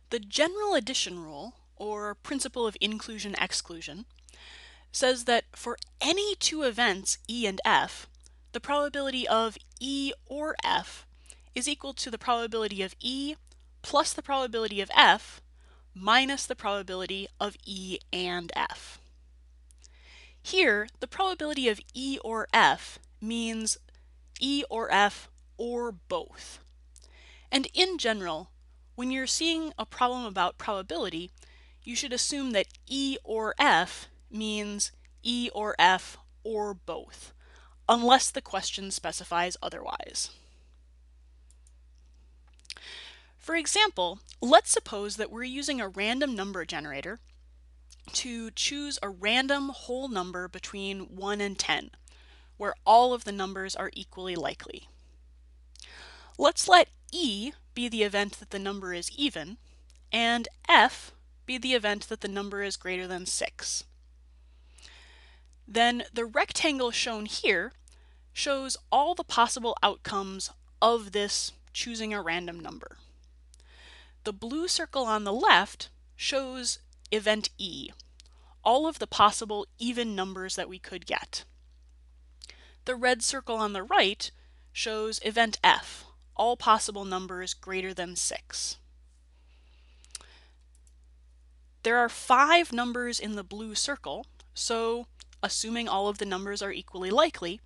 The general addition rule, or principle of inclusion-exclusion, says that for any two events E and F, the probability of E or F is equal to the probability of E plus the probability of F minus the probability of E and F. Here, the probability of E or F means E or F or both. And in general, when you're seeing a problem about probability, you should assume that E or F means E or F or both, unless the question specifies otherwise. For example, let's suppose that we're using a random number generator to choose a random whole number between 1 and 10, where all of the numbers are equally likely. Let's let E be the event that the number is even, and F be the event that the number is greater than 6. Then the rectangle shown here shows all the possible outcomes of this choosing a random number. The blue circle on the left shows event E, all of the possible even numbers that we could get. The red circle on the right shows event F, all possible numbers greater than 6. There are 5 numbers in the blue circle, so assuming all of the numbers are equally likely,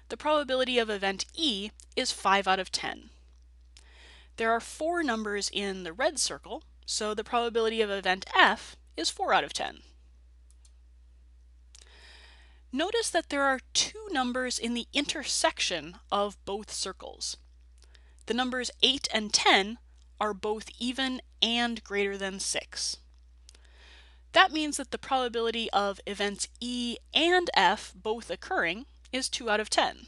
the probability of event E is 5 out of 10. There are 4 numbers in the red circle, so the probability of event F is 4 out of 10. Notice that there are 2 numbers in the intersection of both circles. The numbers 8 and 10 are both even and greater than 6. That means that the probability of events E and F both occurring is 2 out of 10.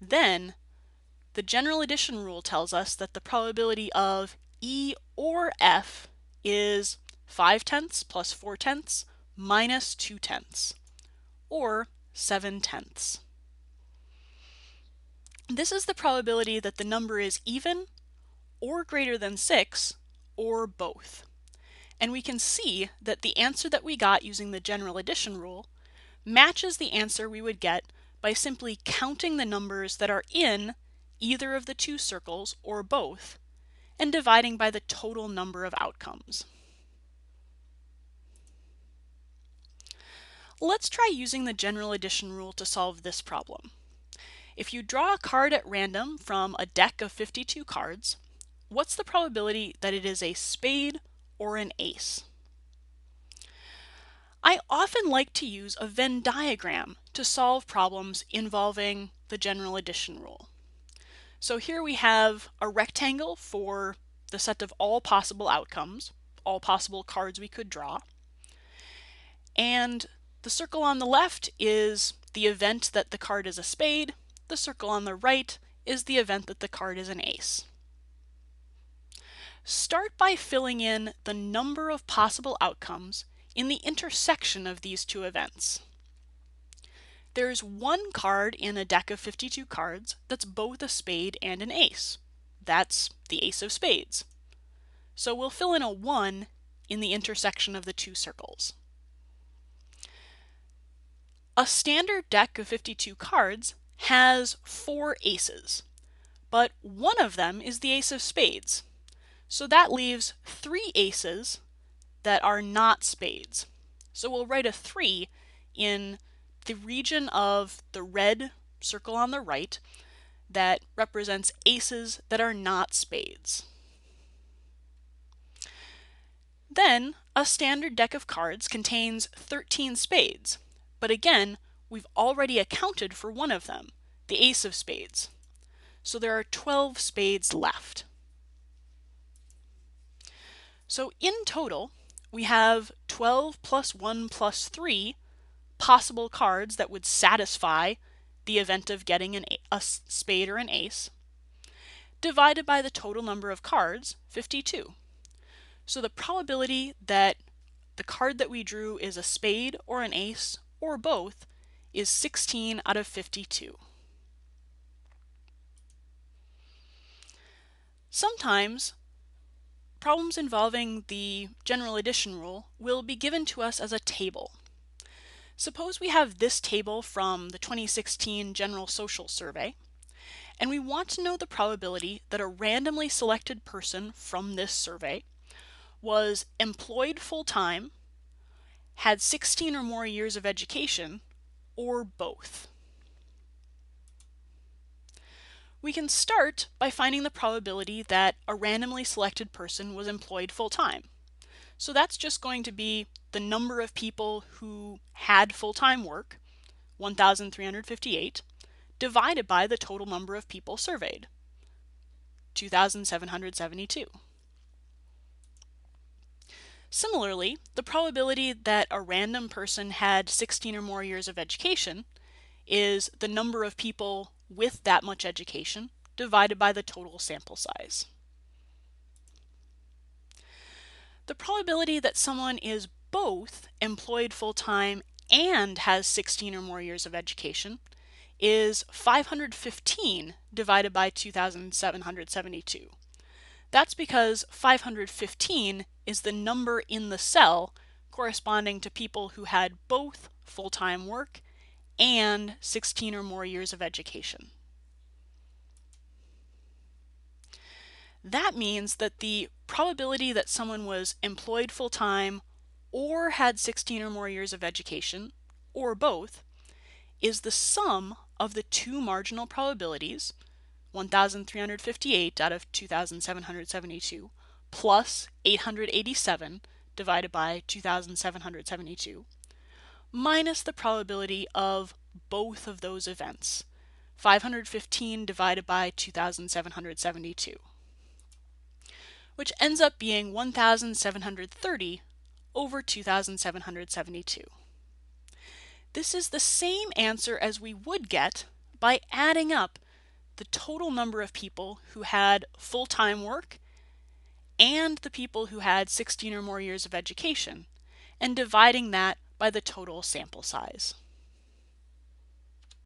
Then, the general addition rule tells us that the probability of E or F is 5/10 plus 4/10 minus 2/10, or 7/10. This is the probability that the number is even, or greater than 6, or both. And we can see that the answer that we got using the general addition rule matches the answer we would get by simply counting the numbers that are in either of the 2 circles or both, and dividing by the total number of outcomes. Let's try using the general addition rule to solve this problem. If you draw a card at random from a deck of 52 cards, what's the probability that it is a spade or an ace? I often like to use a Venn diagram to solve problems involving the general addition rule. So here we have a rectangle for the set of all possible outcomes, all possible cards we could draw. And the circle on the left is the event that the card is a spade. The circle on the right is the event that the card is an ace. Start by filling in the number of possible outcomes in the intersection of these 2 events. There's 1 card in a deck of 52 cards that's both a spade and an ace. That's the ace of spades. So we'll fill in a 1 in the intersection of the 2 circles. A standard deck of 52 cards has 4 aces, but one of them is the ace of spades. So that leaves 3 aces that are not spades. So we'll write a 3 in the region of the red circle on the right that represents aces that are not spades. Then, a standard deck of cards contains 13 spades, but again, we've already accounted for one of them, the ace of spades. So there are 12 spades left. So in total, we have 12 plus 1 plus 3 possible cards that would satisfy the event of getting a spade or an ace, divided by the total number of cards, 52. So the probability that the card that we drew is a spade or an ace, or both, is 16 out of 52. Sometimes problems involving the general addition rule will be given to us as a table. Suppose we have this table from the 2016 General Social Survey, and we want to know the probability that a randomly selected person from this survey was employed full-time, had 16 or more years of education, or both. We can start by finding the probability that a randomly selected person was employed full-time. So that's just going to be the number of people who had full-time work, 1,358, divided by the total number of people surveyed, 2,772. Similarly, the probability that a random person had 16 or more years of education is the number of people with that much education divided by the total sample size. The probability that someone is both employed full-time and has 16 or more years of education is 515 divided by 2,772. That's because 515 is the number in the cell corresponding to people who had both full-time work and 16 or more years of education. That means that the probability that someone was employed full-time or had 16 or more years of education, or both, is the sum of the two marginal probabilities, 1,358 out of 2,772, plus 887 divided by 2,772, minus the probability of both of those events, 515 divided by 2,772, which ends up being 1,730 over 2,772. This is the same answer as we would get by adding up the total number of people who had full-time work and the people who had 16 or more years of education, and dividing that by the total sample size.